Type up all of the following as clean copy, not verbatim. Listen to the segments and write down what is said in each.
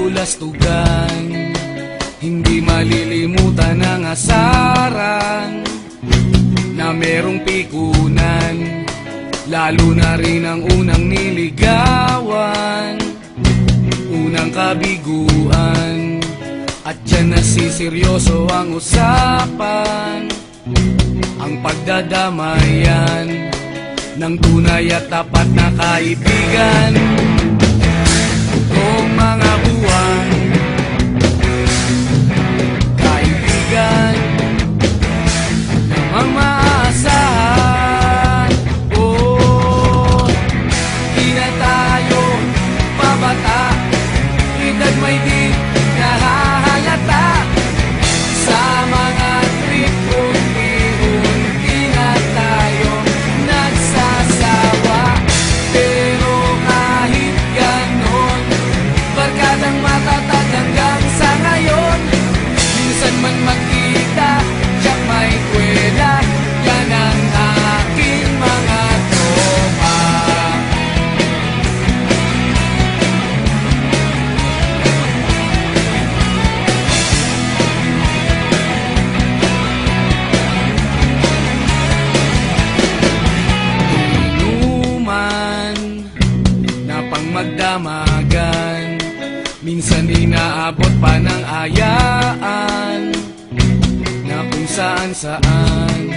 kabulastugan. Hindi malilimutan ang asaran na merong pikunan, lalo na rin ang unang niligawan, unang kabiguan. At dyan nasiseryoso ang usapan, ang pagdadamayan ng tunay at tapat na kaibigan. Kung mga buwan, kaibigan namang maaasahan. Oh, di na tayo pabata, edad may di nahahalata. Sa mga trip, unti-unti na tayo nagsasawa. Pero kahit ganon, barkadang matatag hanggang sa ngayon. Minsan man magkita, tiyak may kwela, yan ang aking mga tropa. Inuman na pang magdamagan, minsan inaabot pa ng ayaan, na kung saan-saan,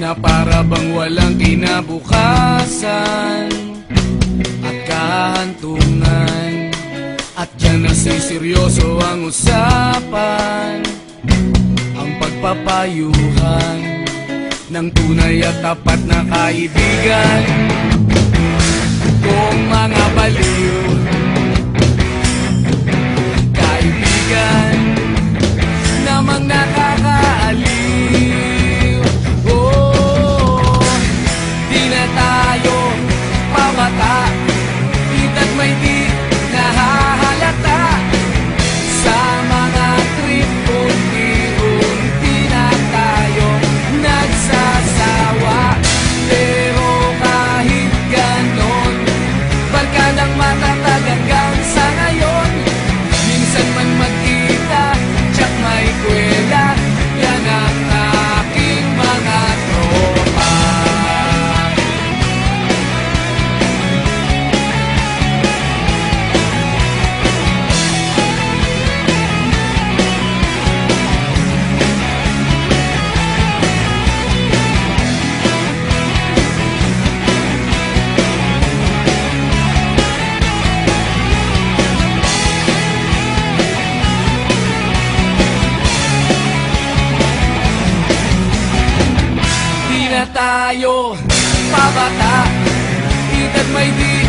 na para bang walang kinabukasan at kahantungan. At dyan nasiseryoso ang usapan, ang pagpapayuhan ng tunay at tapat na kaibigan. Kung mga baliw, kaibigan namang nakakaaliw. Oh, di na tayo pabata, edad may di nahahalata. Sa mga trip, unti-unti na tayo nagsasawa. Pero kahit ganon, barkadang matatag hanggang sa ngayon. Minsan man magkita, tiyak may kwela, yan ang aking mga tropa. Di na tayo pabata, edad may di